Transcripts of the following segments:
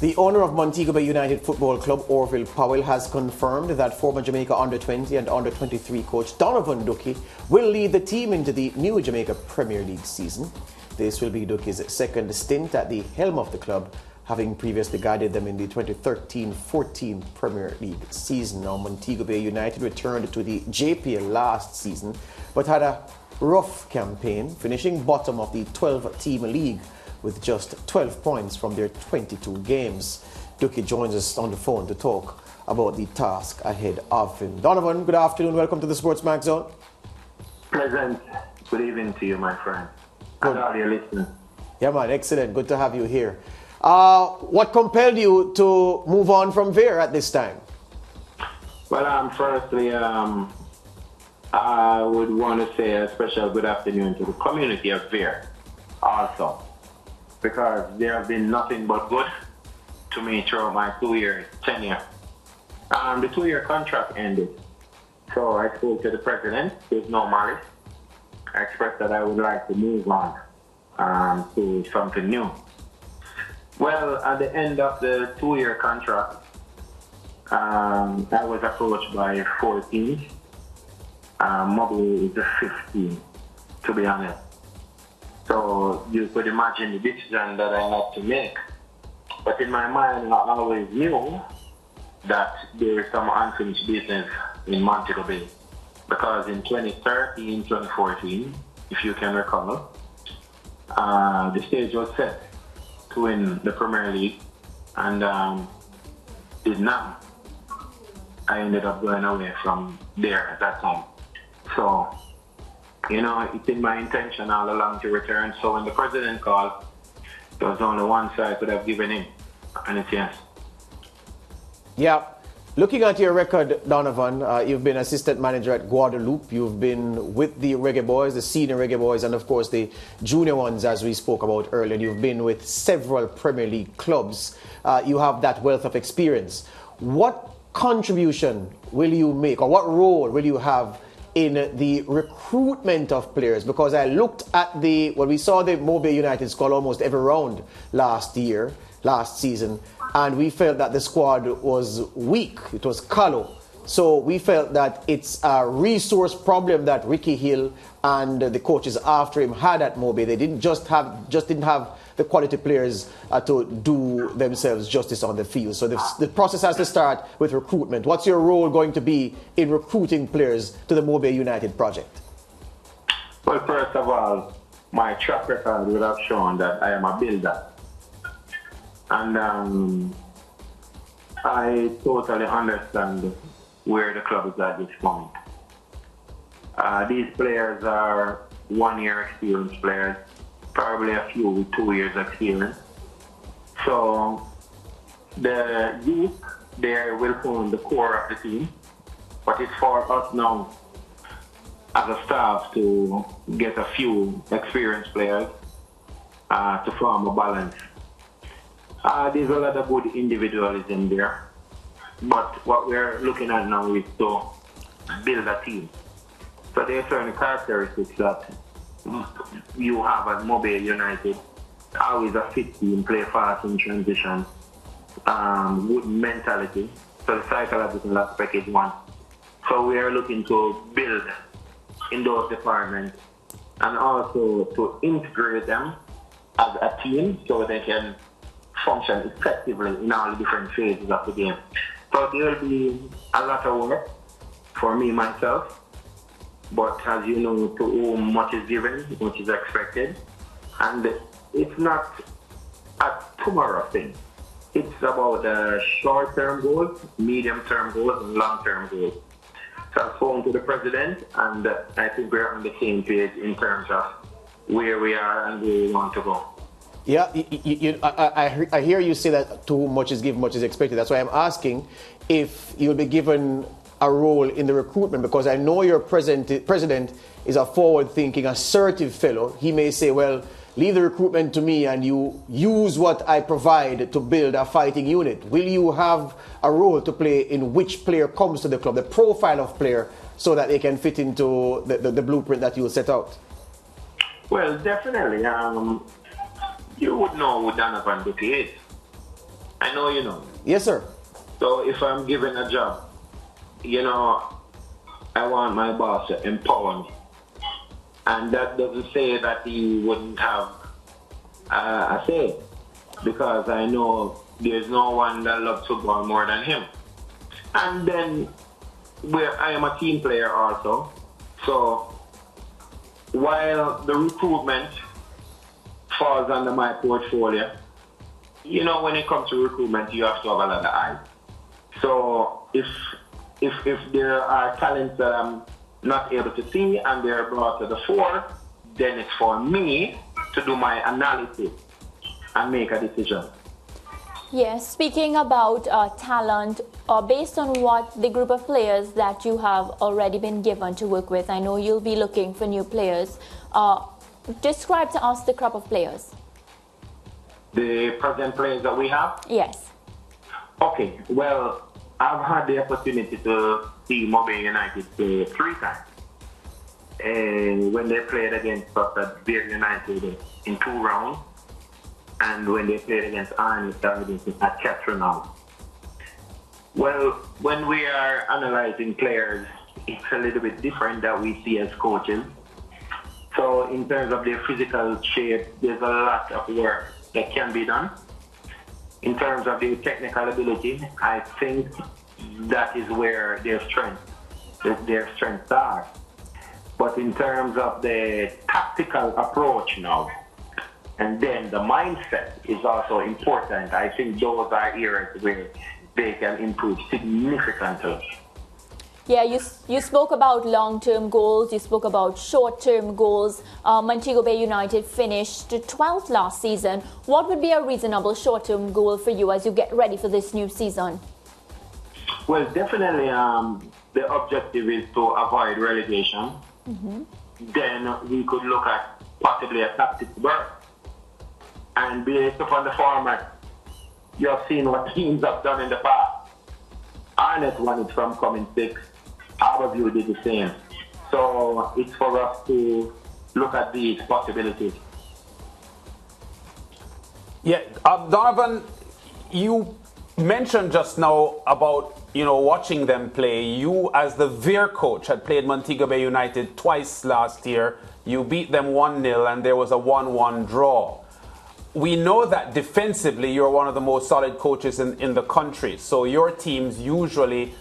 The owner of Montego Bay United Football Club, Orville Powell, has confirmed that former Jamaica Under-20 and Under-23 coach Donovan Duckie will lead the team into the new Jamaica Premier League season. This will be Duckie's second stint at the helm of the club, having previously guided them in the 2013-14 Premier League season. Now, Montego Bay United returned to the JPL last season, but had a rough campaign, finishing bottom of the 12-team league with just 12 points from their 22 games. Duckie joins us on the phone to talk about the task ahead of him. Donovan, good afternoon. Welcome to the SportsMax Zone. Pleasant. Good evening to you, my friend. Good. And all your listeners. Yeah, man. Excellent. Good to have you here. What compelled you to move on from there at this time? Well, firstly, I would want to say a special good afternoon to the community of Veer also, because there have been nothing but good to me throughout my 2-year tenure. The 2-year contract ended, so I spoke to the president. There's no malice. I expressed that I would like to move on to something new. Well, at the end of the 2-year contract, I was approached by 4 teams. Mobay is the 5th team, to be honest. So you could imagine the decision that I had to make. But in my mind, I always knew that there is some unfinished business in Montego Bay. Because in 2013, 2014, if you can recall, the stage was set to win the Premier League and did not. I ended up going away from there at that time. So, you know, it's in my intention all along to return. So when the president called, there was only one side I could have given him, and it's yes. Yeah. Looking at your record, Donovan, you've been assistant manager at Guadeloupe. You've been with the Reggae Boys, the senior Reggae Boys, and of course the junior ones, as we spoke about earlier. You've been with several Premier League clubs. You have that wealth of experience. What contribution will you make, or what role will you have in the recruitment of players? Because I looked at we saw the Mobay United squad almost every round last season, and we felt that the squad was weak. It was callow. So we felt that it's a resource problem that Ricky Hill and the coaches after him had at Mobay. They didn't didn't have the quality players to do themselves justice on the field. So the process has to start with recruitment. What's your role going to be in recruiting players to the Mobay United project? Well, first of all, my track record would have shown that I am a builder. And I totally understand where the club is at this point. These players are 1-year experienced players, probably a few with 2 years experience. So the youth there will form the core of the team, but it's for us now as a staff to get a few experienced players to form a balance. There's a lot of good individualism there, but what we're looking at now is to build a team. So there are certain characteristics that you have at Mobay United. Always a fit team, play fast in transition, good mentality. So the psychological aspect is one. So we are looking to build in those departments and also to integrate them as a team so they can function effectively in all the different phases of the game. So there will be a lot of work for me, myself. But as you know, to whom much is given, much is expected. And it's not a tomorrow thing. It's about short-term goals, medium-term goals, and long-term goals. So I've spoken to the president, and I think we're on the same page in terms of where we are and where we want to go. Yeah, I hear you say that to whom much is given, much is expected. That's why I'm asking if you'll be given a role in the recruitment, because I know your president is a forward-thinking, assertive fellow. He may say, well, leave the recruitment to me and you use what I provide to build a fighting unit. Will you have a role to play in which player comes to the club, the profile of player, so that they can fit into the blueprint that you'll set out? Well, definitely. You would know who Donovan Duckie is. I know you know. Yes, sir. So if I'm given a job, I want my boss to empower me. And that doesn't say that he wouldn't have a say, because I know there's no one that loves football more than him. And then where I am a team player also, so while the recruitment falls under my portfolio, when it comes to recruitment, you have to have a lot of eyes. So if there are talents that I'm not able to see and they're brought to the fore, then it's for me to do my analysis and make a decision. Yes, speaking about talent, based on what the group of players that you have already been given to work with, I know you'll be looking for new players. Describe to us the crop of players. The present players that we have? Yes. Okay, well, I've had the opportunity to see Mobay United play 3 times. And when they played against us at Bay United in 2 rounds, and when they played against Arnie at Catronal. Well, when we are analyzing players, it's a little bit different that we see as coaches. So in terms of their physical shape, there's a lot of work that can be done. In terms of their technical ability, I think that is where their strengths are. But in terms of the tactical approach now, and then the mindset is also important. I think those are areas where they can improve significantly. Yeah, you spoke about long-term goals, you spoke about short-term goals. Montego Bay United finished 12th last season. What would be a reasonable short-term goal for you as you get ready for this new season? Well, definitely the objective is to avoid relegation. Mm-hmm. Then we could look at possibly a tactical berth. And based upon the format, you have seen what teams have done in the past. Arnett won it from coming 6th. Harborview did the same. So it's for us to look at these possibilities. Yeah, Donovan, you mentioned just now about watching them play. You, as the VAR coach, had played Montego Bay United twice last year. You beat them 1-0 and there was a 1-1 draw. We know that defensively you're one of the most solid coaches in the country. So your teams usually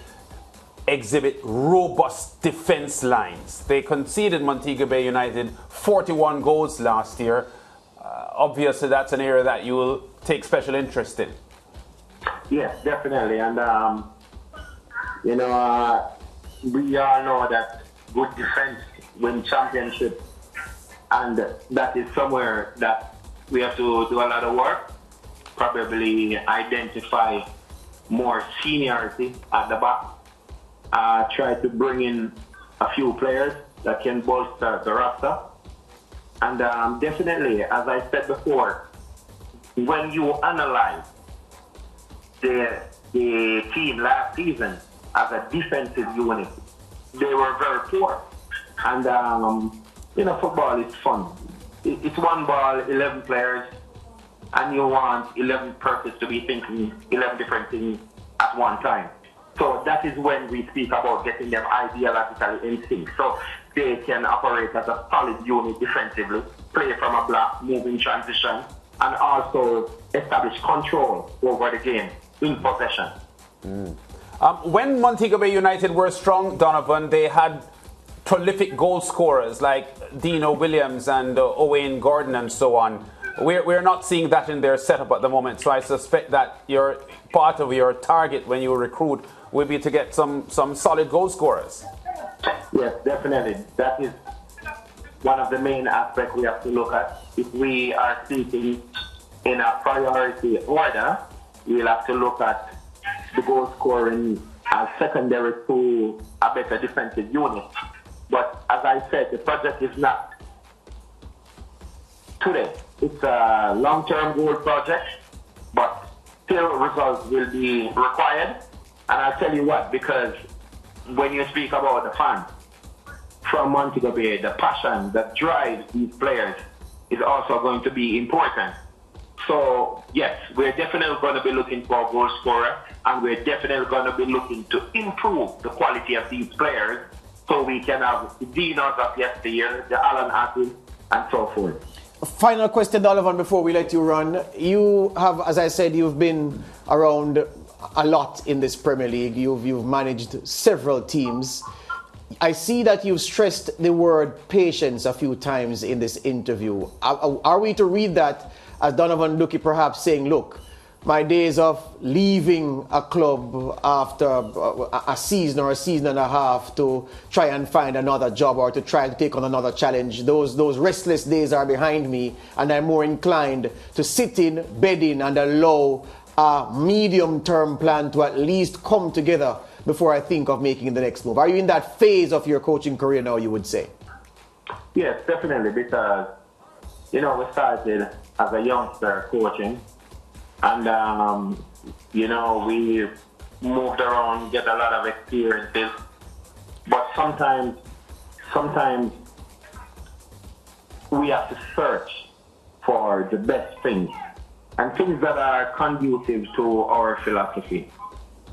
exhibit robust defense lines. They conceded Montego Bay United 41 goals last year. Obviously, that's an area that you will take special interest in. Yes, definitely. And, we all know that good defense wins championships. And that is somewhere that we have to do a lot of work. Probably identify more seniority at the back. Try to bring in a few players that can bolster the roster. And definitely, as I said before, when you analyze the team last season as a defensive unit, they were very poor. And, football is fun. It's one ball, 11 players, and you want 11 persons to be thinking 11 different things at one time. So that is when we speak about getting them ideologically in sync. So they can operate as a solid unit defensively, play from a block, move in transition, and also establish control over the game in possession. When Montego Bay United were strong, Donovan, they had prolific goal scorers like Dino Williams and Owain Gordon and so on. We're not seeing that in their setup at the moment, so I suspect that part of your target when you recruit will be to get some solid goal scorers. Yes, definitely. That is one of the main aspects we have to look at. If we are thinking in a priority order, we'll have to look at the goal scoring as secondary to a better defensive unit. But as I said, the project is not today. It's a long-term goal project, but still results will be required. And I'll tell you what, because when you speak about the fans from Montego Bay, the passion that drives these players is also going to be important. So, yes, we're definitely going to be looking for a goal scorer, and we're definitely going to be looking to improve the quality of these players so we can have the Dinos of yesteryear, the Alan Atkins, and so forth. Final question, Donovan, before we let you run. You have, as I said, you've been around a lot in this Premier League. You've managed several teams. I see that you've stressed the word patience a few times in this interview. Are we to read that as Donovan Duckie perhaps saying, look, my days of leaving a club after a season or a season and a half to try and find another job or to try to take on another challenge, those restless days are behind me, and I'm more inclined to sit in, bed in, and allow a medium-term plan to at least come together before I think of making the next move? Are you in that phase of your coaching career now, you would say? Yes, definitely, because, we started as a youngster coaching, and, we moved around, get a lot of experiences, but sometimes we have to search for the best things and things that are conducive to our philosophy.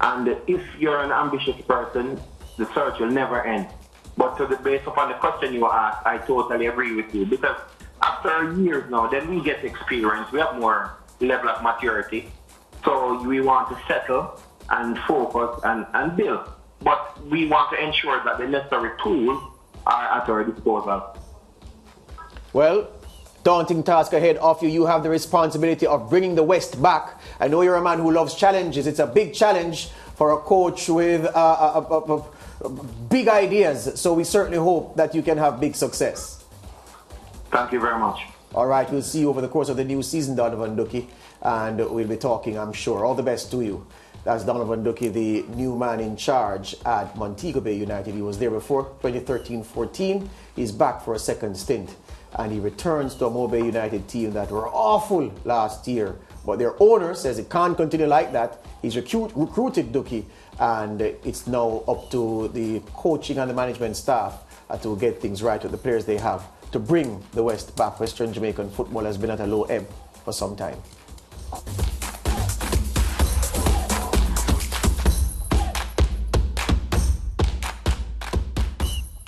And if you're an ambitious person, the search will never end. But based upon the question you asked, I totally agree with you. Because after years now, then we get experience, we have more level of maturity. So we want to settle and focus and build. But we want to ensure that the necessary tools are at our disposal. Well, daunting task ahead of you. You have the responsibility of bringing the West back. I know you're a man who loves challenges. It's a big challenge for a coach with big ideas. So we certainly hope that you can have big success. Thank you very much. All right, we'll see you over the course of the new season, Donovan Duckie, and we'll be talking, I'm sure. All the best to you. That's Donovan Duckie, the new man in charge at Montego Bay United. He was there before 2013-14. He's back for a second stint, and he returns to a Mobay United team that were awful last year. But their owner says it can't continue like that. He's recruited Duckie, and it's now up to the coaching and the management staff to get things right with the players they have to bring the West back. Western Jamaican football has been at a low ebb for some time.